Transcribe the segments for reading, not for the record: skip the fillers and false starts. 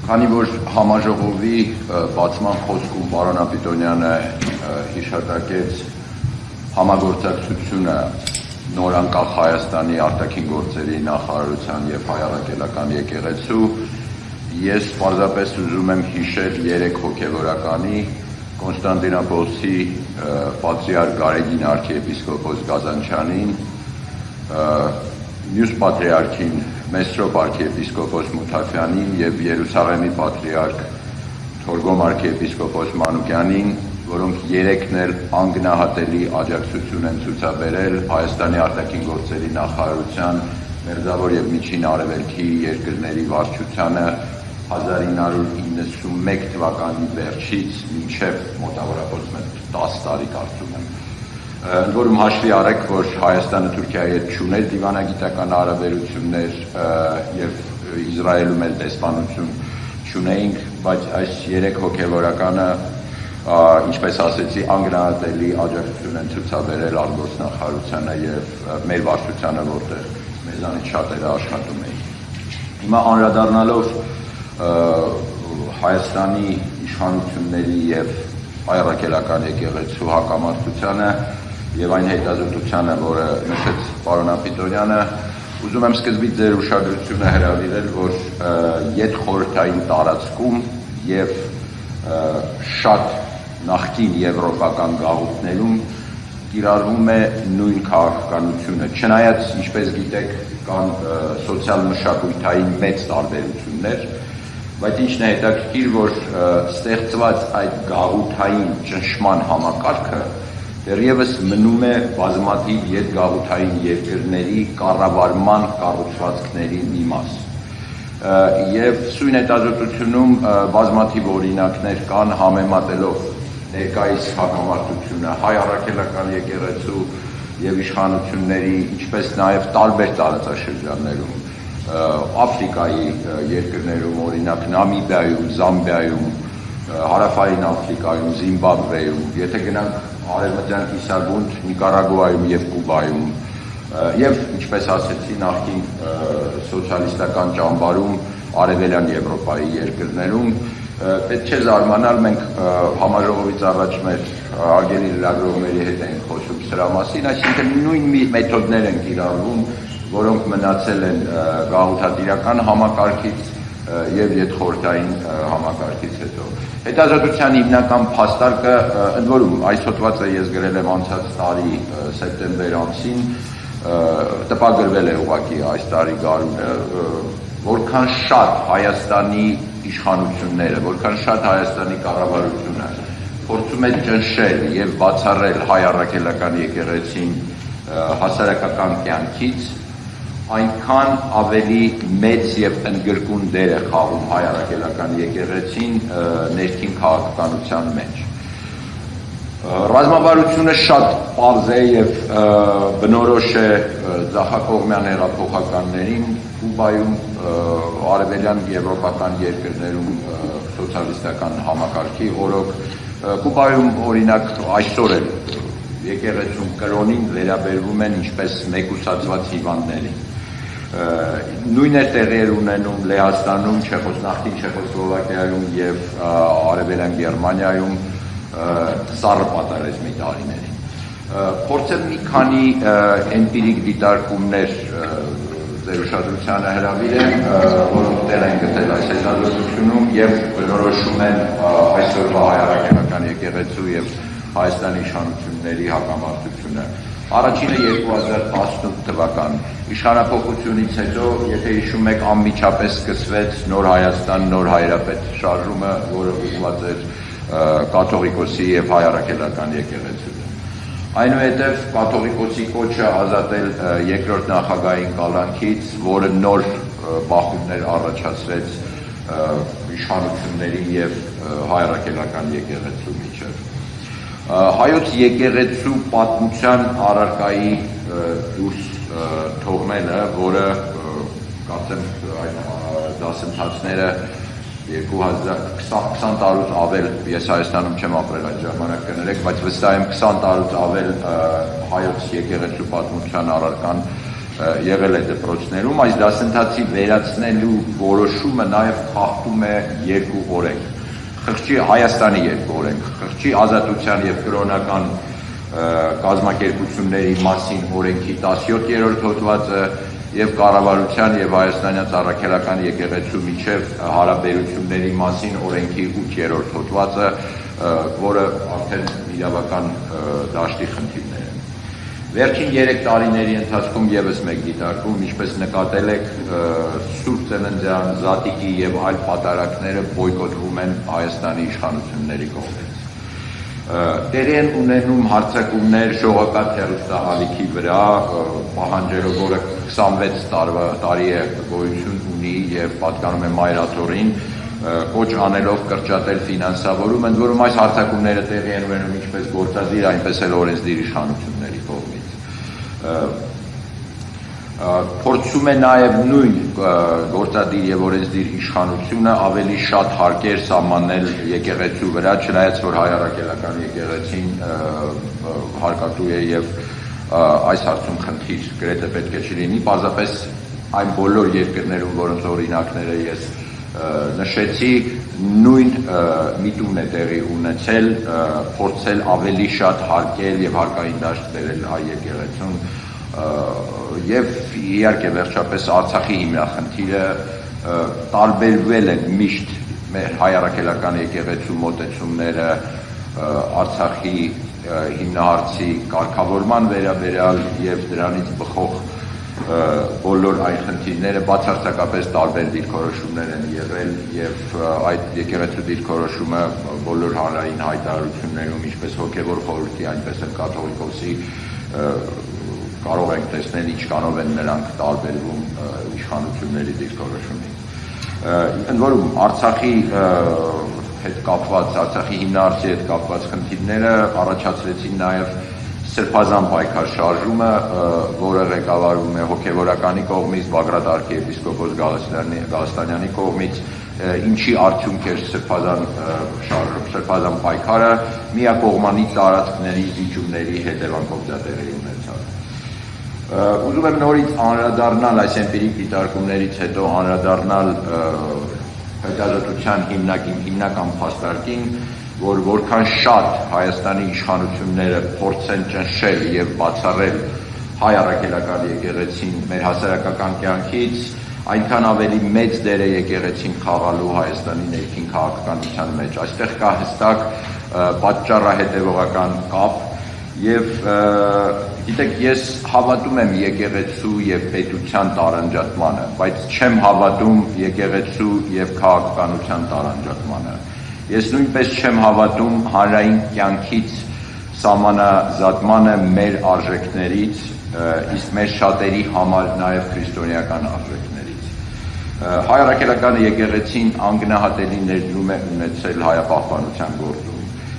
Քանի որ համաժողովի բացման խոսքում պարոն Ապիտոնյանը հիշատակեց համագործակցությունը նորանկախ Հայաստանի արտաքին գործերի նախարարության եւ հայ առաքելական եկեղեցու, ես պարզապես ուզում եմ հիշել 3 հոգևորականի Կոնստանտինոպոլսի պատրիարք Գարեգին arczepiskopos Գազանչյանին, մյուս պատրիարքին Մեսրոպ arczepiskopos Մութաֆյանին եւ Երուսաղեմի պատրիարք Թորգոմ arczepiskopos Մանուկյանին, որոնք երեքն էլ անգնահատելի աջակցություն են ցուցաբերել Հայաստանի արտաքին գործերի նախարարության մերձավոր եւ միջին արևելքի երկրների վարչությանը 1991 թվականի վերջից մինչև մոտավորապես 10 տարի կարծում եմ։ Ընդ որում հաշվի արեք, որ Հայաստանը Թուրքիայի հետ չուներ դիվանագիտական հարաբերություններ եւ Իսրայելում էլ դեսպանություն չունեինք, բայց այս 3 հոգևորականը, ինչպես ասեցի, անգնահատելի աջակցություն են ցուցաբերել արտգործնախարարությանը եւ մեր վարչությանը, որտեղ մեզանից շատերը աշխատում էին։ Հիմա անդրադառնալով Հայաստանի իշխանությունների եւ հայ առաքելական եկեղեցու հակամարտությանը եւ այն հետազոտությանը, որը նշեց պարոն Ապիտոնյանը, ուզում եմ սկզբից ձեր ուշադրությունը հրավիրել, որ յետխորհրդային տարածքում եւ շատ նախկին եվրոպական գաղութներում կիրառվում է նույն քաղաքականությունը, չնայած, ինչպես գիտեք, կան սոցիալ-մշակութային մեծ տարբերություններ, բայց ինչն է հետաքրքիր, որ ստեղծված այդ գաղութային ճնշման համակարգը դեռևս մնում է բազմաթիվ ետգաղութային երկրների կառավարման կառուցվածքների մի մաս։ Եվ սույն հետազոտությունում բազմաթիվ օրինակներ կան համեմատելով ներկայիս հակամարտությունը հայ առաքելական եկեղեցու եւ իշխանությունների, ինչպես նաեւ տարբեր տարածաշրջաններում, Աֆրիկայի երկրներում, օրինակ Նամիբիայում, Զամբիայում, Հարավային Աֆրիկայում, Զիմբաբվեում, եթե գնանք Արևմտյան Կիսագունդ, Նիկարագուայում եւ Կուբայում, եւ ինչպես ասեցի, նախկին սոցիալիստական ճամբարում Արևելյան Եվրոպայի երկրներում, պետք չէ զարմանալ, մենք համաժողովից առաջ մեր արգելի լրագրողների հետ ենք խոսում սրա մասին, այսինքն նույն մեթոդներ են կիրառվում, որոնք մնացել են գաղութատիրական համակարգից եւ յետխորհրդային համակարգից հետո։ Հետազոտության հիմնական փաստարկը, ընդ որում այս հոդվածը ես գրել եմ անցած տարի սեպտեմբեր ամսին, տպագրվել է ուղղակի այս տարի գարունը, որքան շատ Հայաստանի իշխանությունները, որքան շատ Հայաստանի կառավարությունը փորձում է ճնշել եւ բացառել հայ առաքելական եկեղեցին հասարակական կյանքից, այնքան ավելի մեծ եւ ընդգրկուն դեր է խաղում հայ առաքելական եկեղեցին ներքին քաղաքականության մեջ։ Ռազմավարությունը շատ պարզ է եւ բնորոշ է ձախակողմյան հեղափոխականներին Կուբայում, արևելյան եվրոպական երկրներում սոցիալիստական համակարգի օրոք, Կուբայում օրինակ այսօր էլ եկեղեցում կրոնին վերաբերվում են ինչպես մեկուսացված հիվանդներին։ Նույնն է տեղի ունենում Լեհաստանում, նախկին Չեխոսլովակիայում եւ արևելյան Գերմանիայում սառը պատերազմի տարիներին։ Փորձեմ մի քանի էմպիրիկ դիտարկումներ ձեր ուշադրությանը հրավիրեմ, որոնք տեղ են գտել այս հետազոտությունում եւ բնորոշում են այսօրվա հայ առաքելական եկեղեցու եւ Հայաստանի իշխանությունների հակամարտությունը։ Առաջինը 2018 թվական իշխանափոխությունից հետո, եթե հիշում եք, անմիջապես սկսվեց Նոր Հայաստան, Նոր Հայրապետ շարժումը, որը ուղղված էր կաթողիկոսի եւ հայ առաքելական եկեղեցու։ Այնուհետև կաթողիկոսի կոչը ազատել երկրորդ նախագահային կալանքից, որը նոր բախումներ առաջացրեց իշխանությունների եւ հայ առաքելական եկեղեցու միջեւ։ Հայոց եկեղեցու պատմության առարկայի դուրս թողնելը, որը կարծեմ այն դասընթացները 20 տարուց ավել, ես Հայաստանում չեմ ապրել այդ ժամանակ կներեք, բայց վստահ եմ 20 տարուց ավել հայոց եկեղեցու պատմության առարկան եղել է դպրոցներում, այս դասընթացի վերացնելու որոշումը նաև խախտում է երկու օրենք, խղճի Հայաստանի երկու օրենք, խղճի ազատության եւ կրոնական կազմակերպությունների մասին օրենքի 17-րդ հոդվածը եւ կառավարության եւ հայաստանյան ծառայական եկեղեցու միջև հարաբերությունների մասին օրենքի 8-րդ հոդվածը, որը արդեն իրավական դաշտի խնդիրներ են։ Վերջին 3 տարիների ընթացքում եւս մեկ դիտարկում, ինչպես նկատել եք, Սուրբ Ծննդյան, Զատիկի եւ այլ պատարակները բոյկոտվում են Հայաստանի իշխանությունների կողմից։ Տեղի են ունենում հարձակումներ շողակաթ հեռուստահալիքի վրա, պահանջելով, որը 26 տարի է գոյություն ունի եւ պատկանում է Մայր Աթոռին, կոչ անելով կրճատել ֆինանսավորում, ընդ որում այս հարձակումները տեղի են ունենում ինչպես գործադիր, այնպես էլ օրենսդիր իշխանությունների կողմից։ Փորձում է նաև նույն գործադիր եւ օրենսդիր իշխանությունը ավելի շատ հարկեր սահմանել եկեղեցու վրա, չնայած որ հայ առաքելական եկեղեցին հարկատու է եւ այս հարցում խնդիր գրեթե պետք է չլինի, պարզապես այն բոլոր երկրներում, որոնց օրինակները ես նշեցի, նույն միտումն է տեղի ունեցել, փորձել ավելի շատ հարկել եւ հարկային դաշտ բերել հայ եկեղեցուն եւ իհարկե վերջապես Արցախի հիմնախնդիրը տարբերվել են միշտ մեր հայ առաքելական եկեղեցու մոտեցումները Արցախի հիմնահարցի կարգավորման վերաբերյալ եւ դրանից բխող բոլոր այն խնդիրները բացարձակապես տարբեր դիրքորոշումներ են եղել եւ այդ եկեղեցու դիրքորոշումը բոլոր հանրային հայտարարություններում, ինչպես հոգեվոր խորհրդի, այնպես էլ կաթողիկոսի կարող ենք տեսնել ինչքանով են նրանք տարբերվում իշխանությունների դիրքորոշումից։ Ընդ որում Արցախի հետ կապված, Արցախի հիմնահարցի հետ կապված խնդիրները առաջացրեցին նաև սրբազան պայքար շարժումը, որը ղեկավարվում է հոգևորականի կողմից, Բագրատ arczepiskopos Գալստանյանի կողմից, ինչի արդյունք էր սրբազան պայքարը, միակողմանի տարածքների զիջումների հետևանքով դա տեղի ունեցավ։ Ուզում եմ նորից անդրադառնալ այս էմպիրիկ դիտարկումներից հետո անդրադառնալ հետազոտության հիմնական փաստարկին, որ որքան շատ Հայաստանի իշխանությունները փորձեն ճնշել եւ բացառել հայ առաքելական եկեղեցին մեր հասարակական կյանքից, այնքան ավելի մեծ դեր է եկեղեցին խաղալու Հայաստանի ներքին քաղաքականության մեջ։ Այստեղ կա հստակ պատճառահետևողական կապ եւ գիտեք, ես հավատում եմ եկեղեցու եւ պետության տարանջատմանը, բայց չեմ հավատում եկեղեցու եւ քաղաքականության տարանջատմանը։ Ես նույնպես չեմ հավատում հանրային կյանքից սահմանազատմանը մեր արժեքներից, իսկ մեր շատերի համար նաև քրիստոնեական արժեքներից։ Հայ առաքելական եկեղեցին անգնահատելի ներդրում է ունեցել հայապահպանության գործում։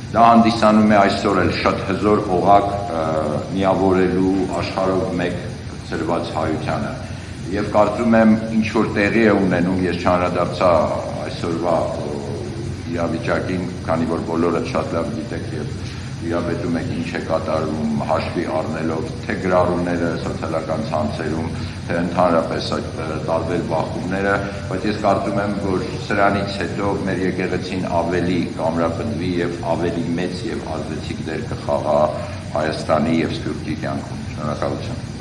Դա հանդիսանում է այսօր էլ շատ հզոր օղակ միավորելու աշխարհով մեկ ծրված հայությանը։ Եվ կարծում եմ ինչ որ տեղի է ունենում, ես չանդրադարձա այսօրվա իրավիճակին, քանի որ բոլորը շատ լավ գիտեք եւ իրավետում եք ինչ է կատարվում, հաշվի առնելով թե գրառումները սոցիալական ցանցերում, թե ընդհանրապես այդ տարբեր բախումները, բայց ես կարծում եմ, որ սրանից հետո մեր եկեղեցին ավելի կամրապնդվի եւ ավելի մեծ եւ ազդեցիկ դեր կխաղա Հայաստանի եւ Սփյուռքի կյանքում։ Շնորհակալություն։